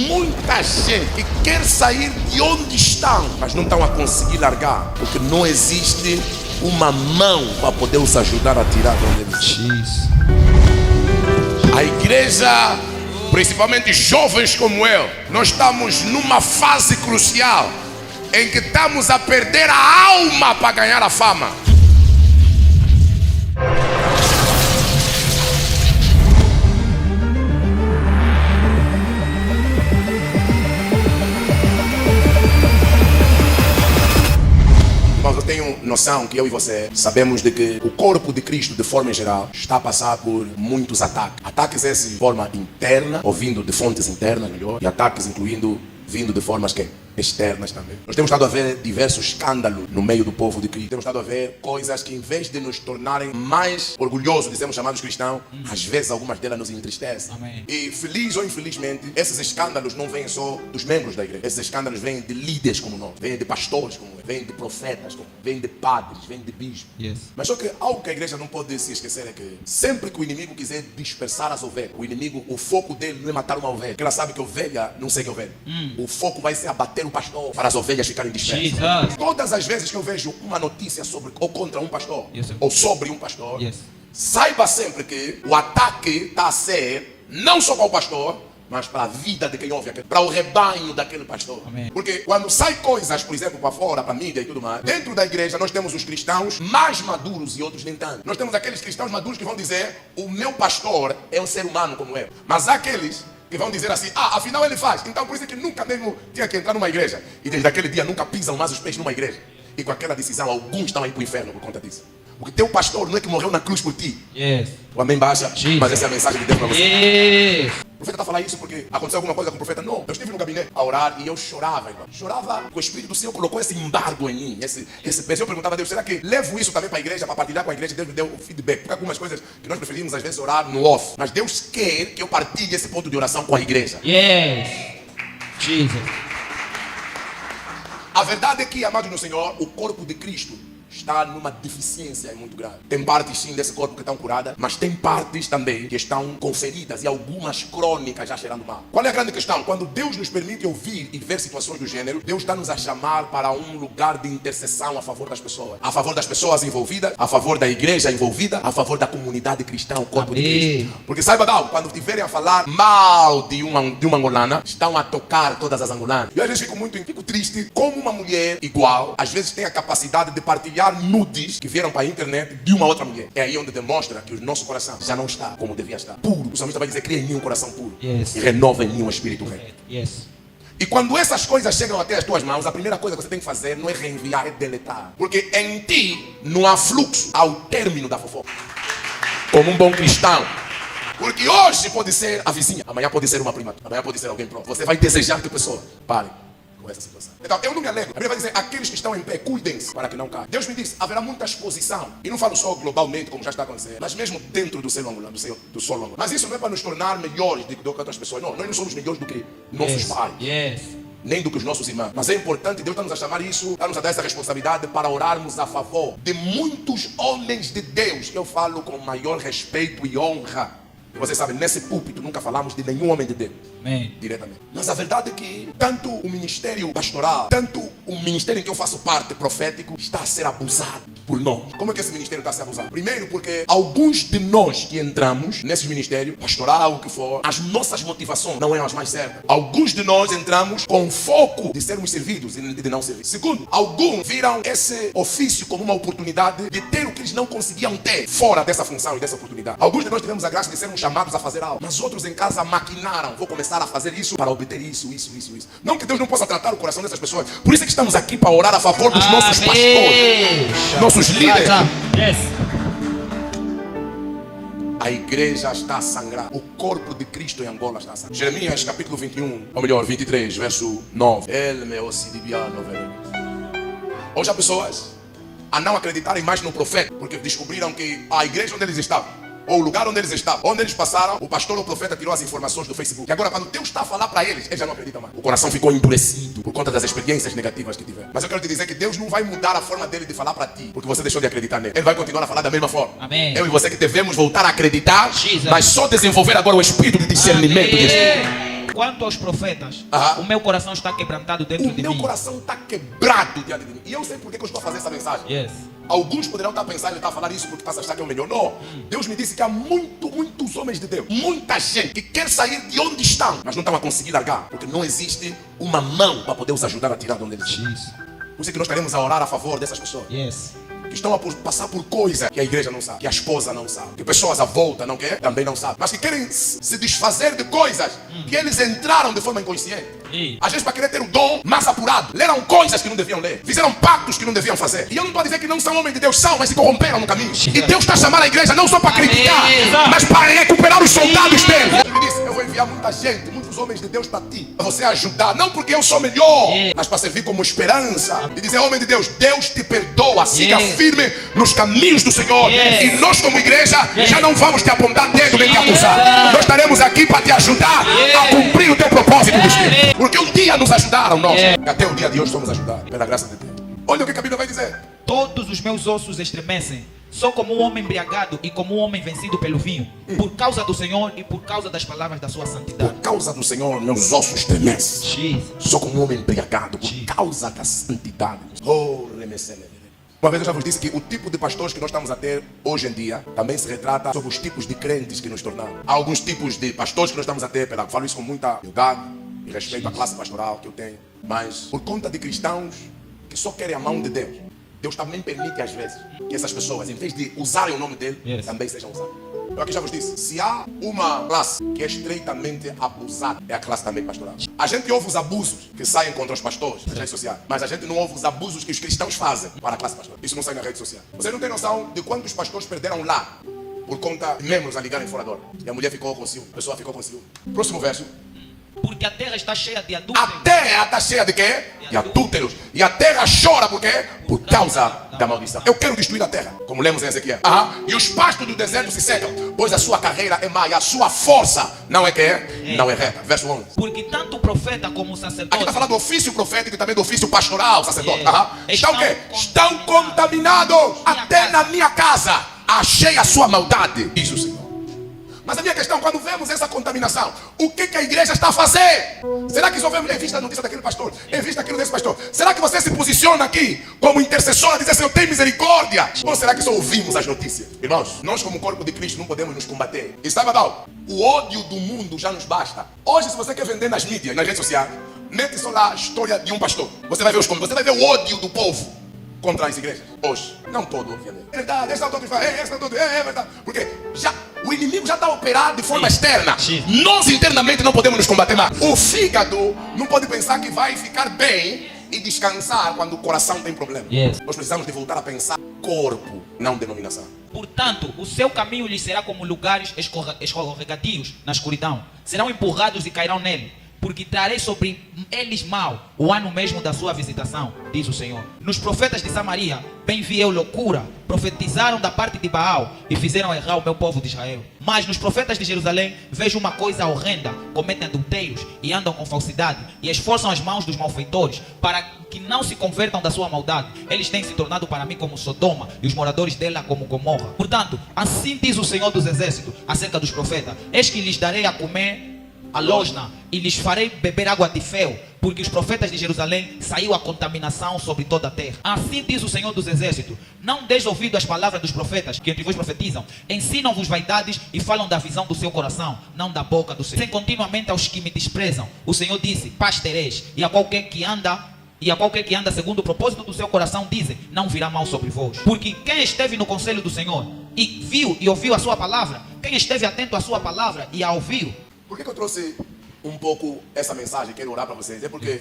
muita gente que quer sair de onde estão, mas não estão a conseguir largar, porque não existe uma mão para poder os ajudar a tirar de onde eles estão. A igreja, principalmente jovens como eu, nós estamos numa fase crucial em que estamos a perder a alma para ganhar a fama. Mas eu tenho noção que eu e você sabemos de que o corpo de Cristo, de forma geral, está a passar por muitos ataques. Ataques esses de forma interna, ou vindo de fontes internas, melhor, e ataques incluindo vindo de formas que externas também. Nós temos estado a ver diversos escândalos no meio do povo de Cristo. Temos estado a ver coisas que, em vez de nos tornarem mais orgulhosos de sermos chamados cristãos, às vezes algumas delas nos entristecem. Amém. E feliz ou infelizmente, esses escândalos não vêm só dos membros da igreja. Esses escândalos vêm de líderes como nós, vêm de pastores como nós, vêm de profetas como nós, vêm de padres, vêm de bispos. Yes. Mas só que algo que a igreja não pode se esquecer é que sempre que o inimigo quiser dispersar as ovelhas, o inimigo, o foco dele não é matar uma ovelha, porque ela sabe que ovelha não segue ovelha. O foco vai ser abater o pastor para as ovelhas ficarem dispersas. Jesus. Todas as vezes que eu vejo uma notícia sobre ou contra um pastor, Yes, sir. ou sobre um pastor, Yes. saiba sempre que o ataque está a ser não só para o pastor, mas para a vida de quem ouve aquele, para o rebanho daquele pastor. Amém. Porque quando saem coisas, por exemplo, para fora, para a mídia e tudo mais, dentro da igreja nós temos os cristãos mais maduros e outros nem tanto. Nós temos aqueles cristãos maduros que vão dizer: o meu pastor é um ser humano como eu. Mas há aqueles que vão dizer assim: afinal ele faz. Então por isso é que nunca mesmo tinha que entrar numa igreja. E desde aquele dia nunca pisam mais os pés numa igreja. E com aquela decisão, alguns estão aí para o inferno por conta disso. Porque teu pastor não é que morreu na cruz por ti. Yes. O amém baixa, Jesus. mas essa é a mensagem de Deus para você. Yes. O profeta está falando isso porque aconteceu alguma coisa com o profeta? Não, eu estive no gabinete a orar e eu chorava, irmão. Chorava porque o Espírito do Senhor colocou esse embargo em mim, esse peso. Eu perguntava a Deus: será que levo isso também para a igreja, para partilhar com a igreja? Deus me deu o feedback. Porque algumas coisas que nós preferimos às vezes orar no off, mas Deus quer que eu partilhe esse ponto de oração com a igreja. Yes. Jesus. A verdade é que, amados no Senhor, o corpo de Cristo está numa deficiência muito grave. Tem partes sim desse corpo que estão curadas, mas tem partes também que estão com feridas e algumas crônicas já cheirando mal. Qual é a grande questão? Quando Deus nos permite ouvir e ver situações do gênero, Deus está nos a chamar para um lugar de intercessão a favor das pessoas. A favor das pessoas envolvidas, a favor da igreja envolvida, a favor da comunidade cristã, o corpo de Amém. Cristo. Porque saiba algo, quando estiverem a falar mal de uma angolana, estão a tocar todas as angolanas. E às vezes fico triste como uma mulher igual, às vezes tem a capacidade de partilhar nudes que vieram para a internet de uma outra mulher. É aí onde demonstra que o nosso coração já não está como devia estar. Puro. O salmista vai dizer: cria em mim um coração puro. Yes. E renova em mim um espírito reto. Yes. E quando essas coisas chegam até as tuas mãos, a primeira coisa que você tem que fazer não é reenviar, é deletar. Porque em ti não há fluxo ao término da fofoca. Como um bom cristão. Porque hoje pode ser a vizinha, amanhã pode ser uma prima, amanhã pode ser alguém próximo. Você vai desejar que a pessoa pare com essa situação. Então, eu não me alegro. A Bíblia vai dizer: aqueles que estão em pé, cuidem-se para que não caiam. Deus me disse: haverá muita exposição. E não falo só globalmente, como já está acontecendo, mas mesmo dentro do solo angolano, do solo angolano. Mas isso não é para nos tornar melhores do que outras pessoas. Não, nós não somos melhores do que nossos Yes. pais. Yes. Nem do que os nossos irmãos. Mas é importante, Deus está nos a chamar isso, está nos a dar essa responsabilidade para orarmos a favor de muitos homens de Deus. Eu falo com maior respeito e honra. E vocês sabem, nesse púlpito nunca falamos de nenhum homem de Deus Amém. diretamente. Mas a verdade é que tanto o ministério pastoral, tanto o ministério em que eu faço parte, profético, está a ser abusado por nós. Como é que esse ministério está a ser abusado? Primeiro porque alguns de nós que entramos nesse ministério, pastoral, o que for, as nossas motivações não eram as mais certas. Alguns de nós entramos com foco de sermos servidos e de não servir. Segundo, alguns viram esse ofício como uma oportunidade de ter o que eles não conseguiam ter fora dessa função e dessa oportunidade. Alguns de nós tivemos a graça de sermos chamados a fazer algo, mas outros em casa maquinaram: vou começar a fazer isso para obter isso. Não que Deus não possa tratar o coração dessas pessoas. Por isso é que estamos aqui para orar a favor dos nossos pastores, nossos líderes. Yes. A igreja está a sangrar. O corpo de Cristo em Angola está a sangrar. Jeremias capítulo 21, ou melhor, 23, verso 9. Hoje há pessoas a não acreditarem mais no profeta, porque descobriram que a igreja onde eles estavam, ou o lugar onde eles estavam, onde eles passaram, o pastor ou o profeta tirou as informações do Facebook. E agora, quando Deus está a falar para eles, eles já não acreditam mais. O coração ficou endurecido por conta das experiências negativas que tiveram. Mas eu quero te dizer que Deus não vai mudar a forma dele de falar para ti, porque você deixou de acreditar nele. Ele vai continuar a falar da mesma forma. Amém. Eu e você que devemos voltar a acreditar, Jesus. mas só desenvolver agora o espírito de discernimento. Amém. Quanto aos profetas, Aham. o meu coração está quebrantado dentro O de meu mim. coração está quebrado diante de mim. E eu sei por que eu estou a fazer essa mensagem. Yes. Alguns poderão estar pensando, ele está a falar isso porque está a achar que é o melhor. Não. Deus me disse que há muitos homens de Deus, muita gente que quer sair de onde estão, mas não estão a conseguir largar, porque não existe uma mão para poder os ajudar a tirar de onde eles estão. Jesus. Por isso é que nós estaremos a orar a favor dessas pessoas. Yes. Que estão a passar por coisas que a igreja não sabe, que a esposa não sabe, que pessoas à volta não quer, também não sabe, mas que querem se desfazer de coisas que eles entraram de forma inconsciente. Às vezes para querer ter o dom mais apurado, leram coisas que não deviam ler, fizeram pactos que não deviam fazer. E eu não estou a dizer que não são homens de Deus, são, mas se corromperam no caminho. E Deus está chamando a igreja não só para criticar, mas para recuperar os soldados dele. Ele disse, eu vou enviar muita gente, muitos homens de Deus para ti, para você ajudar, não porque eu sou melhor, mas para servir como esperança. E dizer, homem de Deus, Deus te perdoa, siga firme nos caminhos do Senhor. E nós como igreja já não vamos te apontar dedo nem te acusar. Nós estaremos aqui para te ajudar a cumprir o teu propósito do Espírito. Porque um dia nos ajudaram nós. E até o dia de hoje somos ajudados pela graça de Deus. Olha o que a Bíblia vai dizer. Todos os meus ossos estremecem. Sou como um homem embriagado e como um homem vencido pelo vinho. Por causa do Senhor e por causa das palavras da sua santidade. Por causa do Senhor, meus ossos estremecem. Jesus. Sou como um homem embriagado por causa da santidade. Oh, remecele. Uma vez eu já vos disse que o tipo de pastores que nós estamos a ter hoje em dia também se retrata sobre os tipos de crentes que nos tornamos. Há alguns tipos de pastores que nós estamos a ter, falo isso com muita humildade e respeito à classe pastoral que eu tenho, mas por conta de cristãos que só querem a mão de Deus, Deus também permite às vezes que essas pessoas, em vez de usarem o nome dele, também sejam usadas. Eu aqui já vos disse, se há uma classe que é estreitamente abusada, é a classe também pastoral. A gente ouve os abusos que saem contra os pastores nas redes sociais, mas a gente não ouve os abusos que os cristãos fazem para a classe pastoral. Isso não sai na rede social. Você não tem noção de quantos pastores perderam lá por conta de membros a ligarem fora da hora. E a mulher ficou com ciúme, a pessoa ficou com ciúme. Próximo verso. Porque a terra está cheia de adúlteros. A terra está cheia de quê? De adúlteros. E a terra chora por quê? Por causa da maldição. Eu quero destruir a terra, como lemos em Ezequiel. E os pastos do deserto se secam, pois a sua carreira é má e a sua força não é quê? Não é reta. Verso 11. Porque tanto o profeta como o sacerdote. Aqui está falando do ofício profético e também do ofício pastoral, sacerdote. Estão o quê? Estão contaminados. Até na minha casa achei a sua maldade. Isso, Senhor. Mas a minha questão, quando vemos essa contaminação, o que a igreja está a fazer? Será que só vemos em vista a notícia daquele pastor, em vista aquilo desse pastor? Será que você se posiciona aqui como intercessor a dizer, Senhor, tem misericórdia? Ou será que só ouvimos as notícias? Irmãos, nós como corpo de Cristo não podemos nos combater. E sabe, o ódio do mundo já nos basta. Hoje, se você quer vender nas mídias, nas redes sociais, mete só lá a história de um pastor. Você vai ver os comentários, você vai ver o ódio do povo contra as igrejas. Hoje, não todo, obviamente. É verdade, esse autor é verdade. Porque o inimigo já está operado de forma externa. Nós internamente não podemos nos combater mais. O fígado não pode pensar que vai ficar bem e descansar quando o coração tem problema. Nós precisamos de voltar a pensar corpo, não denominação. Portanto, o seu caminho lhes será como lugares escorregadios na escuridão. Serão empurrados e cairão nele. Porque trarei sobre eles mal o ano mesmo da sua visitação, diz o Senhor. Nos profetas de Samaria, bem vi eu loucura, profetizaram da parte de Baal e fizeram errar o meu povo de Israel. Mas nos profetas de Jerusalém, vejo uma coisa horrenda, cometem adultérios e andam com falsidade e esforçam as mãos dos malfeitores para que não se convertam da sua maldade. Eles têm se tornado para mim como Sodoma e os moradores dela como Gomorra. Portanto, assim diz o Senhor dos Exércitos acerca dos profetas: eis que lhes darei a comer a losna e lhes farei beber água de fel, porque os profetas de Jerusalém saiu a contaminação sobre toda a terra. Assim diz o Senhor dos Exércitos: não deis ouvido às palavras dos profetas que entre vós profetizam. Ensinam-vos vaidades e falam da visão do seu coração, não da boca do Senhor. Sem continuamente aos que me desprezam. O Senhor disse: paz tereis, e a qualquer que anda segundo o propósito do seu coração, dizem: não virá mal sobre vós. Porque quem esteve no conselho do Senhor e viu e ouviu a sua palavra, quem esteve atento à sua palavra e a ouviu. Por que eu trouxe um pouco essa mensagem? Quero orar para vocês. É porque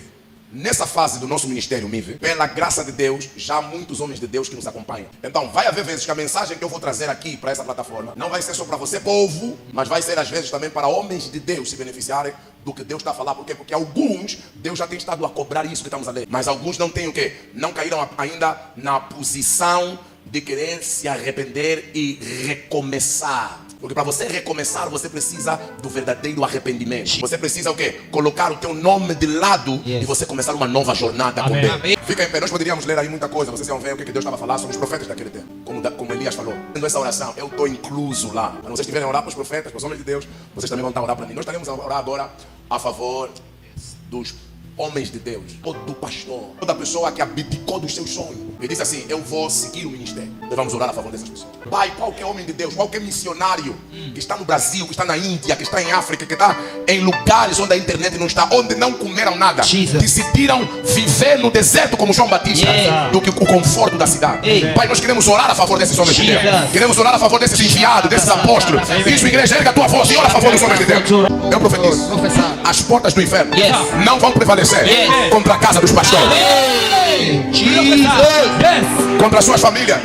nessa fase do nosso ministério MIV, pela graça de Deus, já há muitos homens de Deus que nos acompanham. Então vai haver vezes que a mensagem que eu vou trazer aqui para essa plataforma não vai ser só para você, povo, mas vai ser às vezes também para homens de Deus se beneficiarem do que Deus está a falar. Por quê? Porque alguns, Deus já tem estado a cobrar isso que estamos a ler. Mas alguns não têm o quê? Não caíram ainda na posição de querer se arrepender e recomeçar. Porque para você recomeçar, você precisa do verdadeiro arrependimento. Você precisa o quê? Colocar o teu nome de lado e você começar uma nova jornada com Deus. Fica em pé. Nós poderíamos ler aí muita coisa. Vocês vão ver o que Deus estava a falar sobre os profetas daquele tempo. Como Elias falou. Tendo essa oração, eu estou incluso lá. Quando vocês estiverem a orar para os profetas, para os homens de Deus, vocês também vão estar a orar para mim. Nós estaremos a orar agora a favor dos homens de Deus, todo pastor, toda pessoa que abdicou dos seus sonhos e disse assim: eu vou seguir o ministério. Nós vamos orar a favor dessas pessoas. Pai, qualquer homem de Deus, qualquer missionário que está no Brasil, que está na Índia, que está em África, que está em lugares onde a internet não está, onde não comeram nada, decidiram viver no deserto como João Batista, do que o conforto da cidade. Pai, nós queremos orar a favor desses homens de Deus. Queremos orar a favor desses enviados, desses apóstolos. Isso, igreja, erga a tua voz e ora a favor dos homens de Deus. Eu profetizo: as portas do inferno não vão prevalecer contra a casa dos pastores, contra as suas famílias.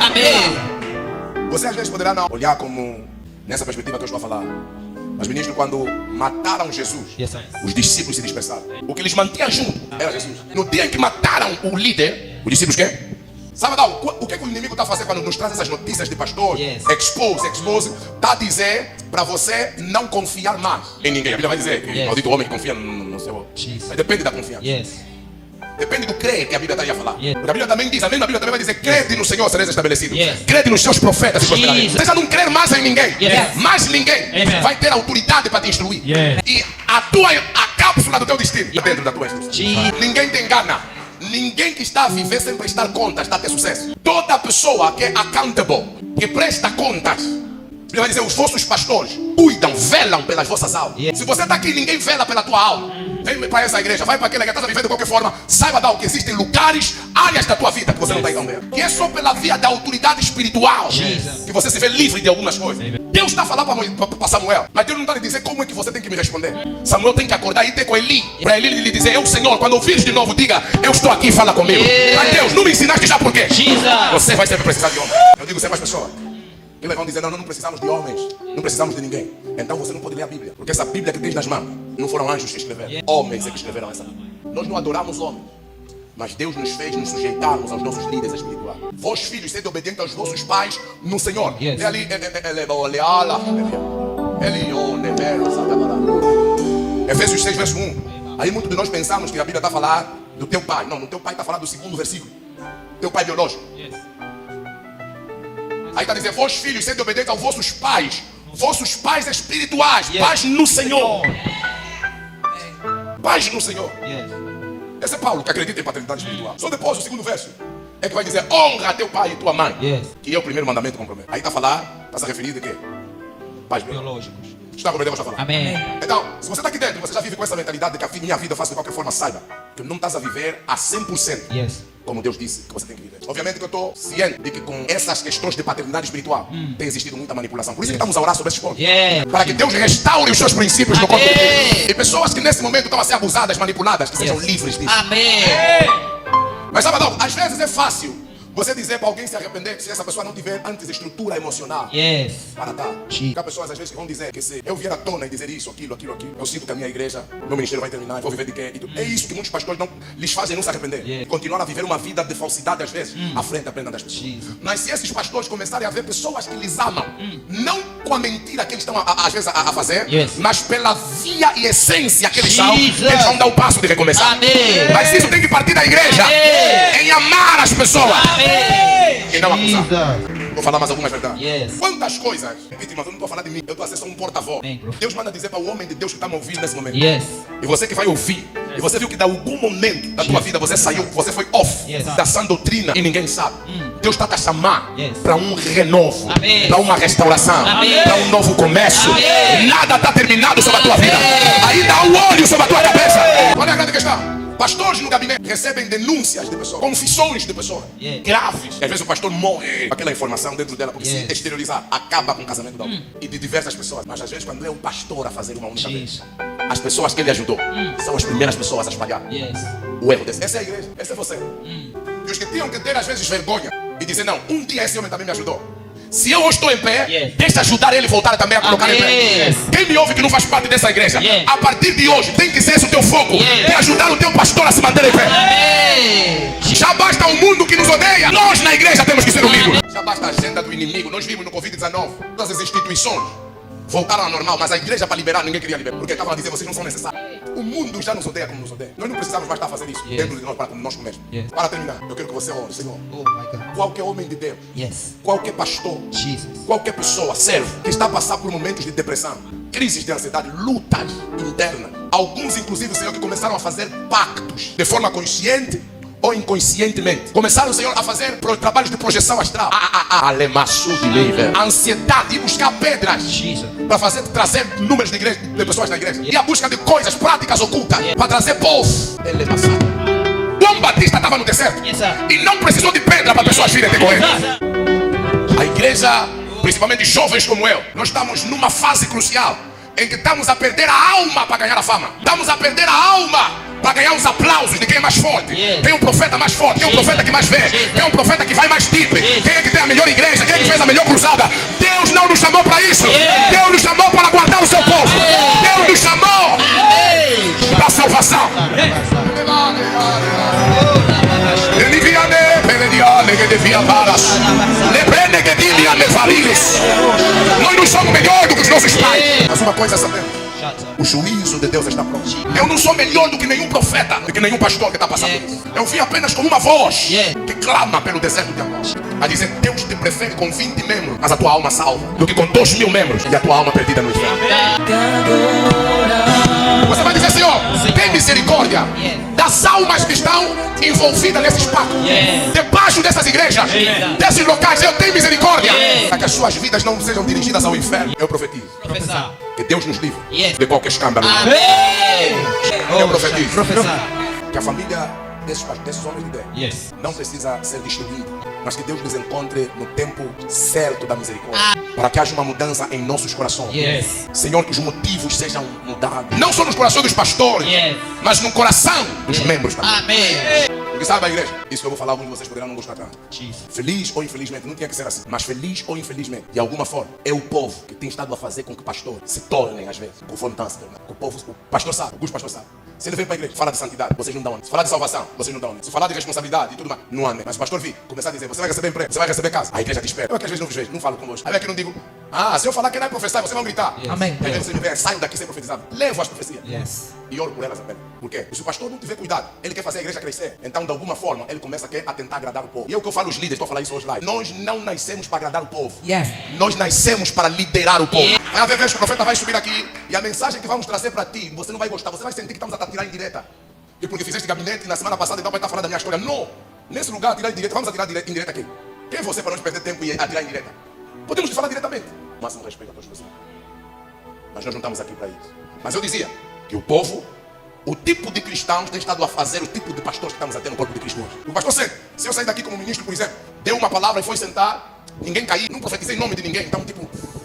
Você às vezes poderá não olhar como nessa perspectiva que eu estou a falar, mas ministro, quando mataram Jesus, os discípulos se dispersaram. O que eles mantinham junto era Jesus. No dia em que mataram o líder, os discípulos quê? Sabe o que o inimigo está a fazer quando nos traz essas notícias de pastor? Expose. Está a dizer para você não confiar mais em ninguém. A Bíblia vai dizer que maldito homem que confia no seu. Mas depende da confiança. Depende do crer que a Bíblia está aí a falar. Porque a Bíblia também diz, a mesma Bíblia também vai dizer: crede no Senhor, sereis estabelecido. Crede nos seus profetas e prosperareis. Você já não crer mais em ninguém. Mais ninguém vai ter autoridade para te instruir. E a cápsula do teu destino está dentro da tua instrução. Ninguém te engana. Ninguém que está a viver sem prestar contas está a ter sucesso. Toda pessoa que é accountable, que presta contas, ele vai dizer: os vossos pastores cuidam, velam pelas vossas almas. Se você está aqui e ninguém vela pela tua alma, vem para essa igreja, vai para aquela que está vivendo de qualquer forma. Saiba que existem lugares, áreas da tua vida que você não está entendendo. Que é só pela via da autoridade espiritual que você se vê livre de algumas coisas. Deus está a falar para Samuel, mas Deus não está a lhe dizer como é que você tem que me responder. Samuel tem que acordar e ter com Eli, para Eli lhe dizer: eu, Senhor, quando ouvires de novo, diga: eu estou aqui, fala comigo. Mas Deus, não me ensinaste já por quê? Você vai sempre precisar de homem. Eu digo: você é mais pessoa. Eles vão dizer: não precisamos de homens, não precisamos de ninguém. Então você não pode ler a Bíblia, porque essa Bíblia que tens nas mãos não foram anjos que escreveram, homens é que escreveram essa Bíblia. Nós não adoramos homens, mas Deus nos fez nos sujeitarmos aos nossos líderes espirituais. Vós, filhos, sede obedientes aos vossos pais no Senhor. Efésios 6, verso 1. Aí muitos de nós pensamos que a Bíblia está a falar do teu pai. Não, no teu pai está a falar do segundo versículo. Teu pai biológico. Aí está a dizer: vós, filhos, sede obedientes aos vossos pais espirituais, pais no Senhor. Pais no Senhor. Esse é Paulo que acredita em paternidade espiritual. Só depois, o segundo verso é que vai dizer: honra teu pai e tua mãe, que é o primeiro mandamento com promessa. Aí está a falar, está a se referir de quê? Pais biológicos. Está compreendendo o que eu estou a falar? Então, se você está aqui dentro, você já vive com essa mentalidade de que a minha vida eu faço de qualquer forma, saiba que não estás a viver a 100%. Como Deus disse que você tem que viver. Obviamente que eu estou ciente de que com essas questões de paternidade espiritual tem existido muita manipulação. Por isso que estamos a orar sobre esses pontos. Para que Deus restaure os seus princípios no corpo de Cristo. E pessoas que nesse momento estão a ser abusadas, manipuladas, que sejam livres disso. Mas sabe, às vezes é fácil você dizer para alguém se arrepender se essa pessoa não tiver antes estrutura emocional para dar. Há pessoas às vezes que vão dizer que se eu vier à tona e dizer isso, aquilo, eu sinto que a minha igreja, meu ministério vai terminar, eu vou viver de quê? É isso que muitos pastores não lhes fazem não se arrepender. Continuar a viver uma vida de falsidade às vezes, à frente da prenda das pessoas. Mas se esses pastores começarem a ver pessoas que lhes amam, não com a mentira que eles estão às vezes a fazer, mas pela via e essência que eles são, eles vão dar o passo de recomeçar. Mas isso tem que partir da igreja, em amar as pessoas. E não acusar. Vou falar mais algumas verdades. Quantas coisas, vítimas, eu não estou a falar de mim, eu estou a ser só um porta-voz. Deus manda dizer para o homem de Deus que está me ouvindo nesse momento. E você que vai ouvir, e você viu que de algum momento da tua vida você saiu, você foi off da sã doutrina e ninguém sabe. Deus está a chamar para um renovo, para uma restauração, para um novo começo. Nada está terminado sobre a tua vida. Aí dá o olho sobre a tua cabeça. Olha a grande questão. Pastores no gabinete recebem denúncias de pessoas, confissões de pessoas graves. E às vezes o pastor morre com aquela informação dentro dela, porque se exteriorizar, acaba com o casamento da e de diversas pessoas. Mas às vezes quando é o pastor a fazer uma única vez, as pessoas que ele ajudou são as primeiras pessoas a espalhar o erro desse. Essa é a igreja, esse é você. E os que tinham que ter às vezes vergonha e dizer: não, um dia esse homem também me ajudou. Se eu estou em pé, deixa ajudar ele voltar também a colocar em pé. Quem me ouve que não faz parte dessa igreja, a partir de hoje tem que ser esse o teu foco, de ajudar o teu pastor a se manter em pé. Já basta o mundo que nos odeia, nós na igreja temos que ser unidos. Já basta a agenda do inimigo. Nós vimos no Covid-19, todas as instituições voltaram ao normal, mas a igreja para liberar ninguém queria liberar, porque estavam a dizer vocês não são necessários. O mundo já nos odeia como nos odeia. Nós não precisamos mais estar a fazer isso dentro de nós para nós comermos. Para terminar, eu quero que você ore, Senhor. Oh my God. Qualquer homem de Deus, Yes. qualquer pastor, Jesus. qualquer pessoa, servo, que está a passar por momentos de depressão, crises de ansiedade, lutas internas. Alguns, inclusive, Senhor, que começaram a fazer pactos de forma consciente ou inconscientemente. Começaram, Senhor, a fazer trabalhos de projeção astral. A ansiedade, e buscar pedras Jesus. para trazer números de pessoas na igreja. E a busca de coisas, práticas ocultas para trazer povo. João Batista estava no deserto Yes, sir. e não precisou de pedra para pessoas virem ter com ele. A igreja, principalmente jovens como eu, nós estamos numa fase crucial em que estamos a perder a alma para ganhar a fama. Estamos a perder a alma para ganhar os aplausos de quem é mais forte. Tem um profeta mais forte, tem um profeta que mais vê, tem um profeta que vai mais deep. Quem é que tem a melhor igreja? Quem é que fez a melhor cruzada? Deus não nos chamou para isso. Deus nos chamou para guardar o seu povo. Deus nos chamou para a salvação. Nós não somos melhor do que os nossos pais. Mas uma coisa sabemos: o juízo de Deus está próximo. Eu não sou melhor do que nenhum profeta, do que nenhum pastor que está passando por isso. Eu vim apenas como uma voz que clama pelo deserto de amor, a dizer: Deus te prefere com 20 membros, mas a tua alma salva, do que com 2.000 membros e a tua alma perdida no inferno. Você vai dizer: Senhor, tem misericórdia das almas que estão envolvidas nesses pactos, debaixo dessas igrejas, desses locais. Eu tenho misericórdia para que as suas vidas não sejam dirigidas ao inferno. Eu profetizo Professar. que Deus nos livre Yes. de qualquer escândalo. Eu profetizo Professar. que a família desses homens de Deus Yes. não precisa ser destruída, mas que Deus nos encontre no tempo certo da misericórdia, para que haja uma mudança em nossos corações. Yes. Senhor, que os motivos sejam mudados, não só nos corações dos pastores, Yes. mas no coração dos membros também. Amém. Porque sabe a igreja? Isso que eu vou falar, alguns de vocês poderão não gostar tanto. Jesus. Feliz ou infelizmente, não tinha que ser assim, mas feliz ou infelizmente, de alguma forma, é o povo que tem estado a fazer com que pastores se tornem, às vezes, conforme estão a se tornar. O pastor sabe, alguns pastores sabem. Se ele vem para a igreja, fala de santidade, vocês não dão. Se falar de salvação, vocês não dão. Se falar de responsabilidade e tudo mais, não andem. Mas o pastor vir, começar a dizer: você vai receber emprego, você vai receber casa. A igreja te espera. Eu aqui às vezes não vos vejo, não falo convosco. Aí aqui não digo: se eu falar que não é profetizar, vocês vão gritar. Amém. Aí você me vê: saiam daqui sem profetizar. Levo as profecias. Yes. E oro por elas apenas. Por quê? Se o pastor não tiver cuidado, ele quer fazer a igreja crescer. Então, de alguma forma, ele começa a tentar agradar o povo. E é o que eu falo aos líderes, estou a falar isso hoje lá. Nós não nascemos para agradar o povo. Yes. Nós nascemos para liderar o povo. Vai haver vezes que o profeta vai subir aqui e a mensagem que vamos trazer para ti, você não vai gostar. Você vai sentir que estamos a tirar em direta. E porque fizeste gabinete na semana passada, então vai estar falando da minha história. Não! Nesse lugar, tirar em direta, vamos atirar em direta aqui. Quem é você para não perder tempo e atirar em direta? Podemos falar diretamente. Máximo respeito a todas as pessoas. Mas nós não estamos aqui para isso. Mas eu dizia que o povo, o tipo de cristãos tem estado a fazer o tipo de pastores que estamos a ter no corpo de Cristo hoje. O pastor sente. Se eu sair daqui como ministro, por exemplo, deu uma palavra e foi sentar, ninguém caiu, não profetizei em nome de ninguém. Então,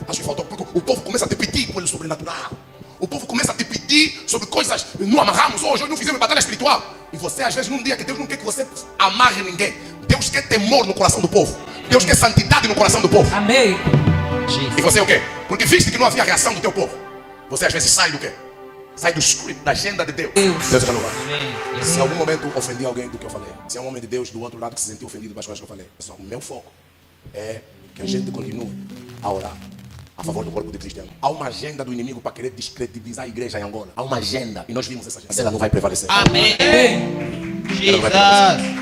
acho que faltou. Porque o povo começa a te pedir coisas sobrenatural. O povo começa a te pedir sobre coisas. Não amarramos hoje não fizemos batalha espiritual. E você, às vezes, num dia que Deus não quer que você amarre ninguém. Deus quer temor no coração do povo. Deus quer santidade no coração do povo. Amém. E você o quê? Porque viste que não havia reação do teu povo. Você às vezes sai do quê? Sai do script, da agenda de Deus. Deus é louvado. Se em algum momento ofendi alguém do que eu falei, se é um homem de Deus do outro lado que se sentiu ofendido das coisas que eu falei, pessoal, o meu foco é que a gente continue a orar a favor do corpo de Cristo. Há uma agenda do inimigo para querer descredibilizar a igreja em Angola. Há uma agenda e nós vimos essa agenda. Mas ela não vai prevalecer. Amém. Jesus.